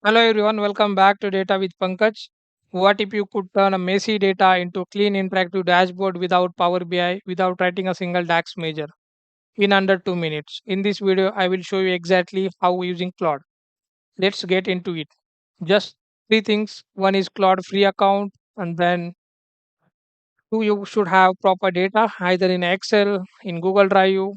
Hello everyone, welcome back to Data with Pankaj. What if you could turn a messy data into clean interactive dashboard without Power BI, without writing a single DAX measure in under 2 minutes? In this video, I will show you exactly how using Claude. Let's get into it. Just three things. One is Claude free account, and then two, you should have proper data either in Excel, in Google Drive,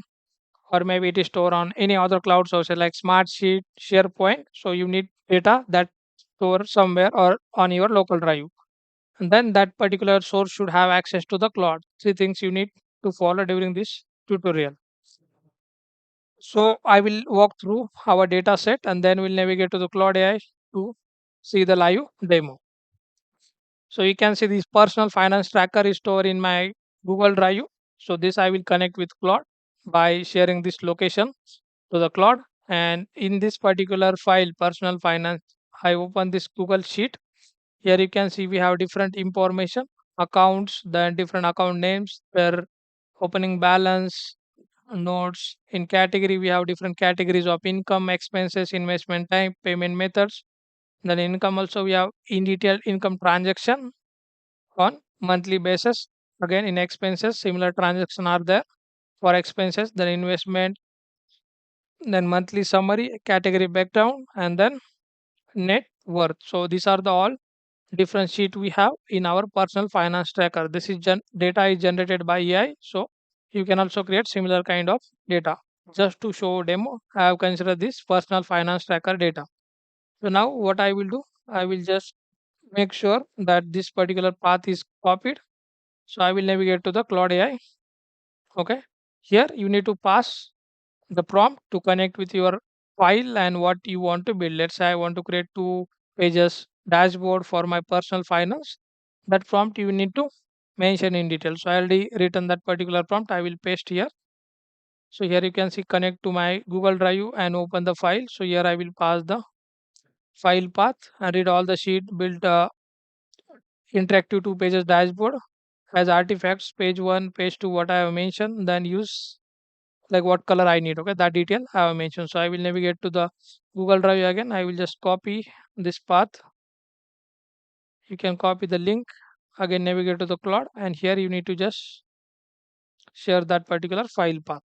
or maybe it is stored on any other cloud source like Smartsheet, SharePoint. So you need data that store somewhere or on your local drive. And then that particular source should have access to the cloud. Three things you need to follow during this tutorial. So I will walk through our data set and then we'll navigate to the Claude AI to see the live demo. So you can see this personal finance tracker is stored in my Google Drive. So this I will connect with Claude by sharing this location to the Claude. And in this particular file, personal finance, I open this Google Sheet. Here you can see we have different information, accounts, then different account names, their opening balance, notes. In category, we have different categories of income, expenses, investment type, payment methods. Then income also we have in detail income transaction on monthly basis. Again, in expenses, similar transaction are there for expenses, then investment, then monthly summary, category breakdown, and then net worth. So these are the all different sheet we have in our personal finance tracker. This is data is generated by AI. So you can also create similar kind of data. Just to show demo, I have considered this personal finance tracker data. So now what I will do, I will just make sure that this particular path is copied. So I will navigate to the Claude AI. Okay. Here you need to pass the prompt to connect with your file and what you want to build. Let's say I want to create 2 pages dashboard for my personal finance. That prompt you need to mention in detail. So I already written that particular prompt. I will paste here. So here you can see connect to my Google Drive and open the file. So here I will pass the file path and read all the sheet build interactive 2 pages dashboard as artifacts page 1 page 2 what I have mentioned, then use like what color I need. Okay, that detail I have mentioned. So I will navigate to the Google Drive again. I will just copy this path. You can copy the link again, navigate to the cloud, and here you need to just share that particular file path.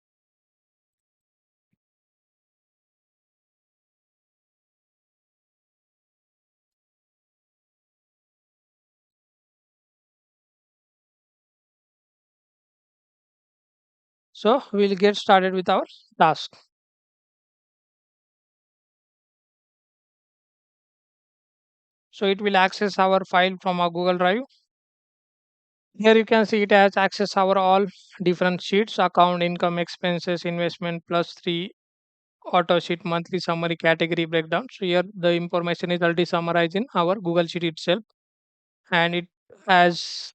So we'll get started with our task. So it will access our file from our Google Drive. Here you can see it has access our all different sheets: account, income, expenses, investment, plus three auto sheet, monthly summary, category breakdown. So here the information is already summarized in our Google Sheet itself, and it has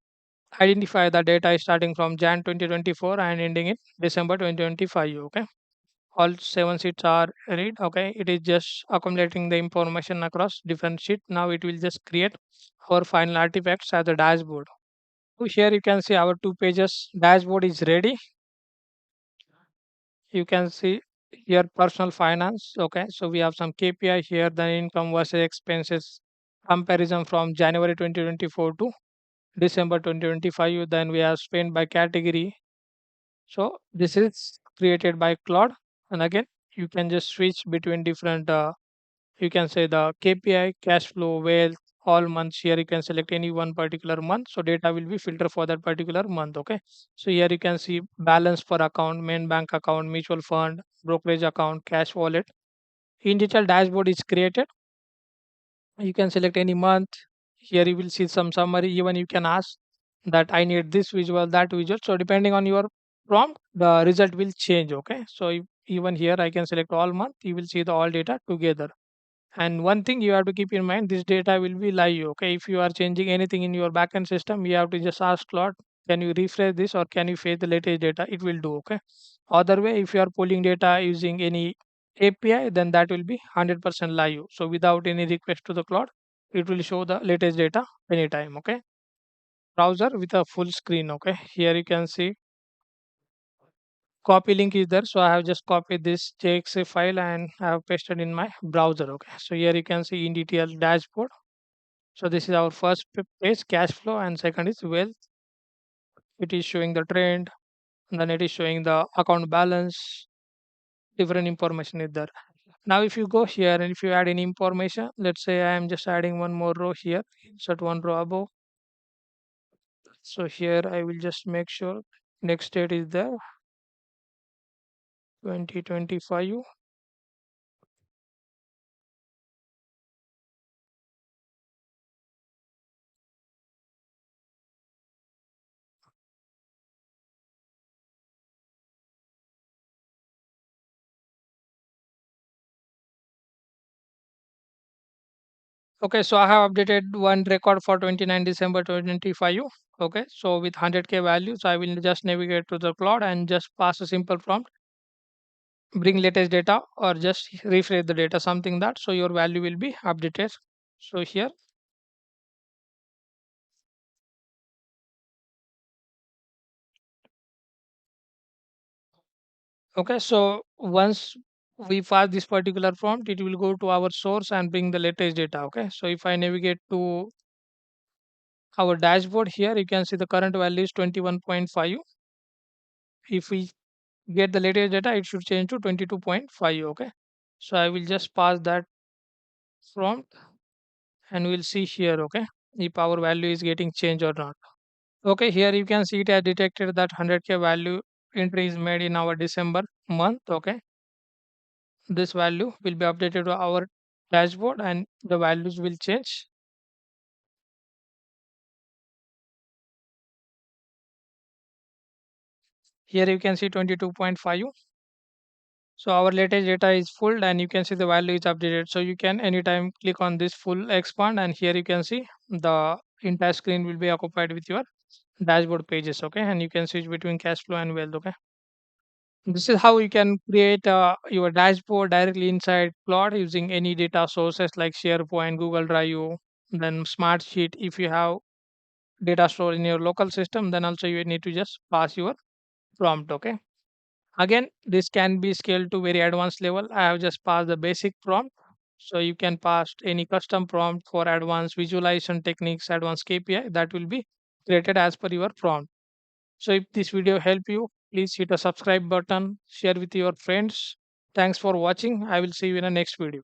identified the data is starting from Jan 2024 and ending in December 2025. Okay, all 7 sheets are read. Okay, it is just accumulating the information across different sheet. Now it will just create our final artifacts as a dashboard. So here you can see our 2 pages dashboard is ready. You can see here personal finance. Okay, so we have some KPI here, the income versus expenses comparison from January 2024 to December 2025. Then we have spent by category. So this is created by Claude, and again you can just switch between different you can say the KPI, cash flow, wealth, all months. Here you can select any one particular month. So data will be filtered for that particular month. Okay. So here you can see balance per account, main bank account, mutual fund, brokerage account, cash wallet. In detail dashboard is created. You can select any month. Here you will see some summary. Even you can ask that I need this visual, that visual. So depending on your prompt, the result will change. Okay. So even here I can select all month. You will see the all data together. And one thing you have to keep in mind, this data will be live. Okay, if you are changing anything in your backend system, you have to just ask Claude, can you refresh this or can you fetch the latest data? It will do. Okay. Other way, if you are pulling data using any API, then that will be 100% live. So without any request to the Claude, it will show the latest data anytime. Okay. Browser with a full screen. Okay. Here you can see copy link is there, so I have just copied this JXA file and I have pasted in my browser. Okay, so here you can see in detail dashboard. So this is our first page, cash flow, and second is wealth. It is showing the trend, and then it is showing the account balance. Different information is there. Now, if you go here and if you add any information, let's say I am just adding one more row here, insert one row above. So here I will just make sure next date is there, 2025. Okay, so I have updated one record for 29 December 2025. Okay, so with 100K values, I will just navigate to the cloud and just pass a simple prompt, bring latest data, or just refresh the data, something that so your value will be updated. So here, okay, so once we pass this particular prompt, it will go to our source and bring the latest data. Okay, so if I navigate to our dashboard here, you can see the current value is 21.5. If we get the latest data, it should change to 22.5. Okay, so I will just pass that prompt and we'll see here. Okay, if our value is getting changed or not. Okay, here you can see it has detected that 100K value entry is made in our December month. Okay, this value will be updated to our dashboard and the values will change. Here you can see 22.5. So our latest data is full and you can see the value is updated. So you can anytime click on this full expand and here you can see the entire screen will be occupied with your dashboard pages. Okay, and you can switch between cash flow and wealth. Okay, this is how you can create your dashboard directly inside Claude using any data sources like SharePoint, Google Drive, then Smartsheet. If you have data stored in your local system, then also you need to just pass your prompt. Okay, again, this can be scaled to very advanced level. I have just passed the basic prompt, so you can pass any custom prompt for advanced visualization techniques, advanced KPI that will be created as per your prompt. So if this video helped you, please hit a subscribe button, share with your friends. Thanks for watching. I will see you in the next video.